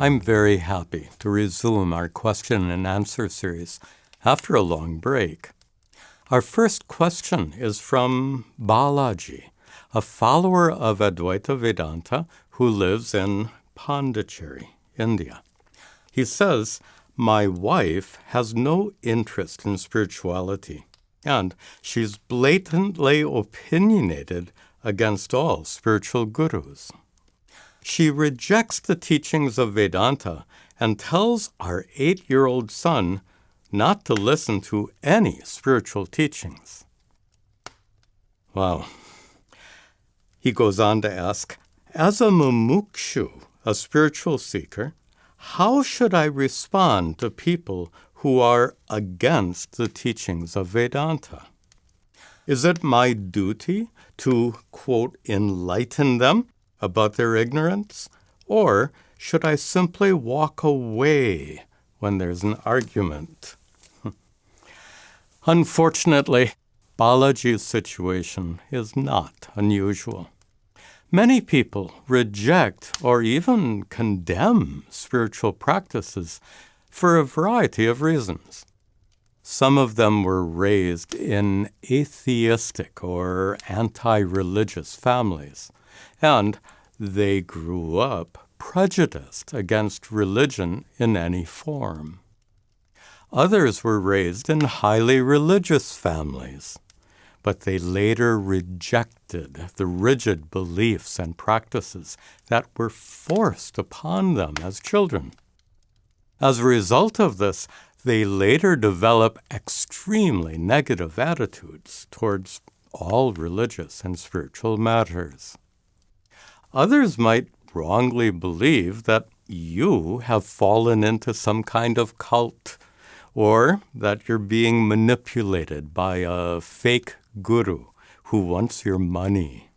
I'm very happy to resume our question and answer series after a long break. Our first question is from Balaji, a follower of Advaita Vedanta who lives in Pondicherry, India. He says, "My wife has no interest in spirituality, and she's blatantly opinionated against all spiritual gurus. She rejects the teachings of Vedanta and tells our 8-year-old son not to listen to any spiritual teachings." Wow. He goes on to ask, as a mumukshu, a spiritual seeker, how should I respond to people who are against the teachings of Vedanta? Is it my duty to, quote, enlighten them about their ignorance? Or should I simply walk away when there's an argument? Unfortunately, Balaji's situation is not unusual. Many people reject or even condemn spiritual practices for a variety of reasons. Some of them were raised in atheistic or anti-religious families, and they grew up prejudiced against religion in any form. Others were raised in highly religious families, but they later rejected the rigid beliefs and practices that were forced upon them as children. As a result of this, they later develop extremely negative attitudes towards all religious and spiritual matters. Others might wrongly believe that you have fallen into some kind of cult, or that you're being manipulated by a fake guru who wants your money.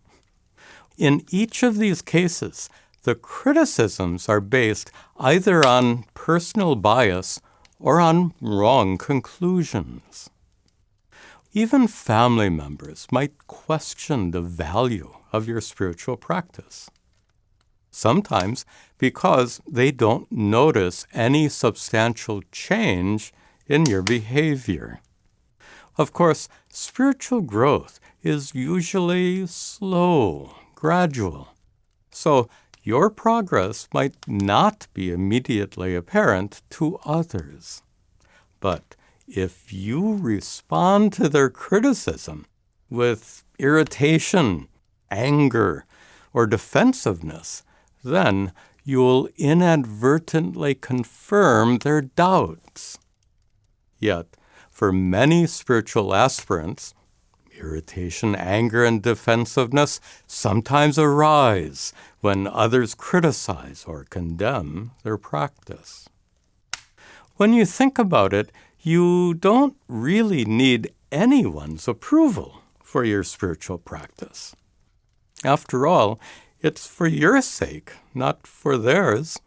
In each of these cases, the criticisms are based either on personal bias or on wrong conclusions. Even family members might question the value of your spiritual practice, sometimes because they don't notice any substantial change in your behavior. Of course, spiritual growth is usually slow, gradual, so your progress might not be immediately apparent to others. But if you respond to their criticism with irritation, anger, or defensiveness, then you'll inadvertently confirm their doubts. Yet, for many spiritual aspirants, irritation, anger, and defensiveness sometimes arise when others criticize or condemn their practice. When you think about it, you don't really need anyone's approval for your spiritual practice. After all, it's for your sake, not for theirs.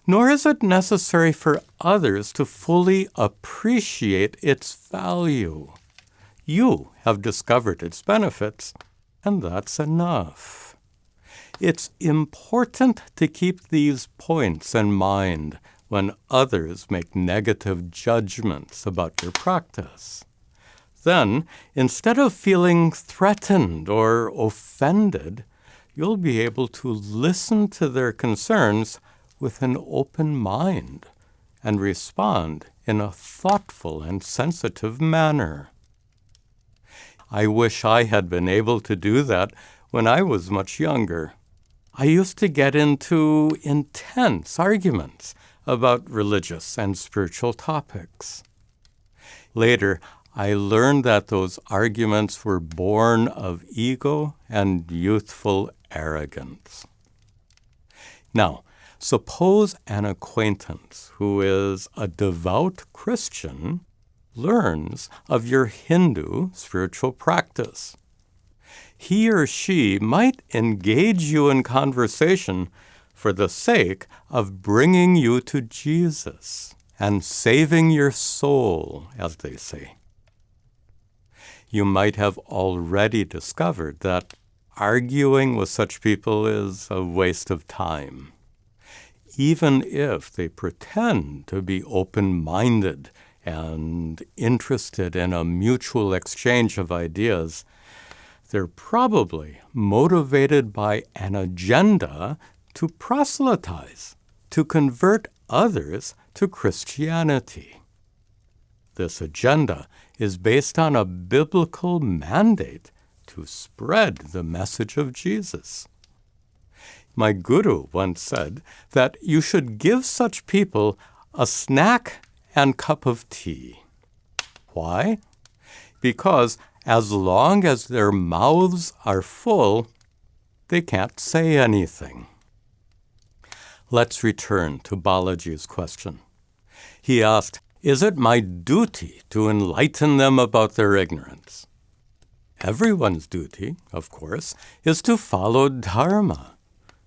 Nor is it necessary for others to fully appreciate its value. You have discovered its benefits, and that's enough. It's important to keep these points in mind when others make negative judgments about your practice. Then, instead of feeling threatened or offended, you'll be able to listen to their concerns with an open mind and respond in a thoughtful and sensitive manner. I wish I had been able to do that when I was much younger. I used to get into intense arguments about religious and spiritual topics. Later, I learned that those arguments were born of ego and youthful arrogance. Now, suppose an acquaintance who is a devout Christian learns of your Hindu spiritual practice. He or she might engage you in conversation for the sake of bringing you to Jesus and saving your soul, as they say. You might have already discovered that arguing with such people is a waste of time. even if they pretend to be open-minded and interested in a mutual exchange of ideas, they're probably motivated by an agenda to proselytize, to convert others to Christianity. This agenda is based on a biblical mandate to spread the message of Jesus. My guru once said that you should give such people a snack and cup of tea. Why? Because as long as their mouths are full, they can't say anything. Let's return to Balaji's question. He asked, "Is it my duty to enlighten them about their ignorance?" Everyone's duty, of course, is to follow Dharma.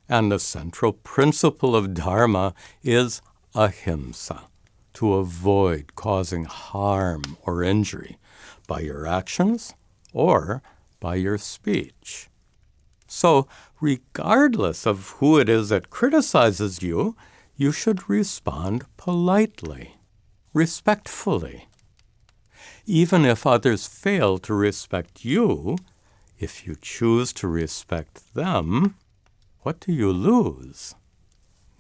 And the central principle of Dharma is ahimsa, to avoid causing harm or injury by your actions or by your speech. So, regardless of who it is that criticizes you, you should respond politely, respectfully. Even if others fail to respect you, if you choose to respect them, what do you lose?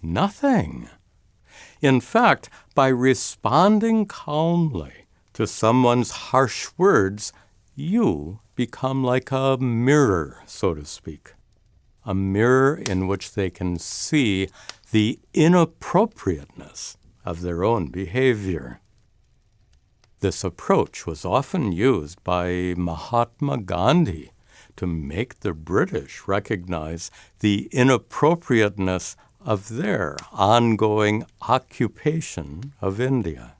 Nothing. In fact, by responding calmly to someone's harsh words, you become like a mirror, so to speak. A mirror in which they can see the inappropriateness of their own behavior. This approach was often used by Mahatma Gandhi to make the British recognize the inappropriateness of their ongoing occupation of India.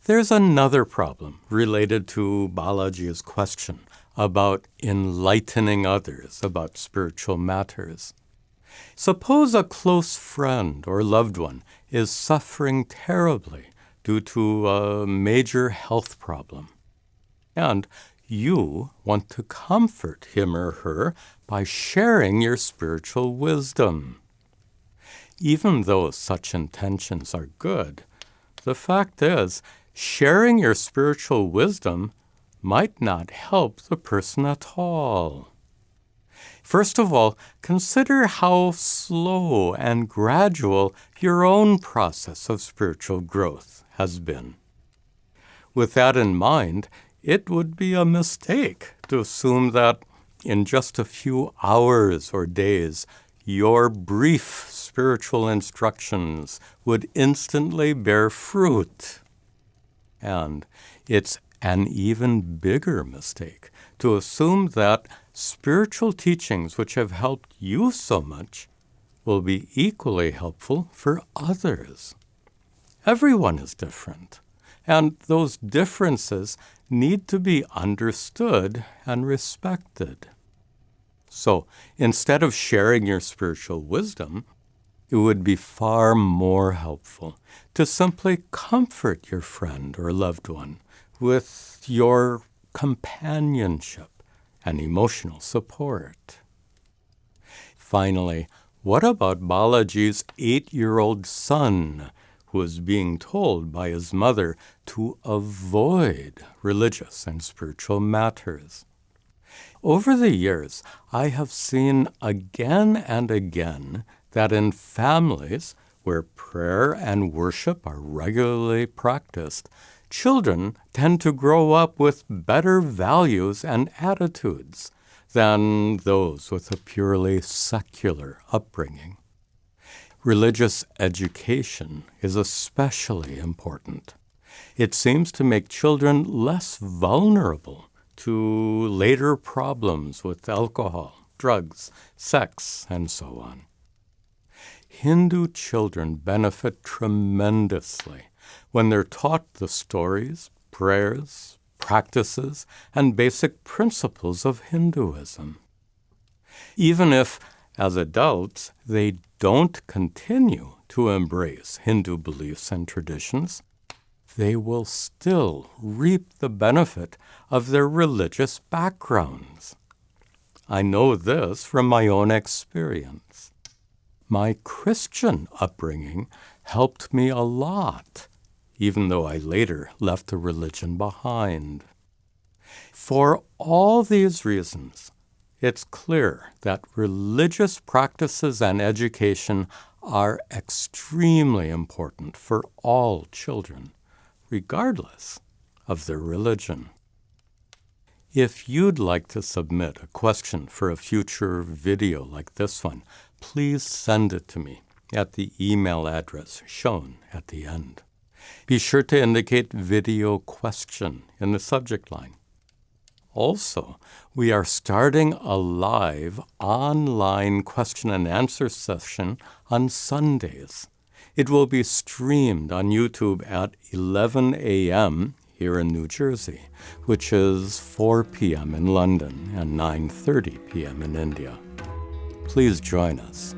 There's another problem related to Balaji's question about enlightening others about spiritual matters. Suppose a close friend or loved one is suffering terribly due to a major health problem, and you want to comfort him or her by sharing your spiritual wisdom. Even though such intentions are good, the fact is, sharing your spiritual wisdom might not help the person at all. First of all, consider how slow and gradual your own process of spiritual growth has been. With that in mind, it would be a mistake to assume that in just a few hours or days, your brief spiritual instructions would instantly bear fruit. And it's an even bigger mistake to assume that spiritual teachings which have helped you so much will be equally helpful for others. Everyone is different, and those differences need to be understood and respected. So, instead of sharing your spiritual wisdom, it would be far more helpful to simply comfort your friend or loved one with your companionship and emotional support. Finally, what about Balaji's 8-year-old son who is being told by his mother to avoid religious and spiritual matters? Over the years, I have seen again and again that in families where prayer and worship are regularly practiced, children tend to grow up with better values and attitudes than those with a purely secular upbringing. Religious education is especially important. It seems to make children less vulnerable to later problems with alcohol, drugs, sex, and so on. Hindu children benefit tremendously when they're taught the stories, prayers, practices, and basic principles of Hinduism. Even if, as adults, they don't continue to embrace Hindu beliefs and traditions, they will still reap the benefit of their religious backgrounds. I know this from my own experience. My Christian upbringing helped me a lot, even though I later left the religion behind. For all these reasons, it's clear that religious practices and education are extremely important for all children, regardless of their religion. If you'd like to submit a question for a future video like this one, please send it to me at the email address shown at the end. Be sure to indicate video question in the subject line. Also, we are starting a live online question and answer session on Sundays. It will be streamed on YouTube at 11 a.m. here in New Jersey, which is 4 p.m. in London and 9:30 p.m. in India. Please join us.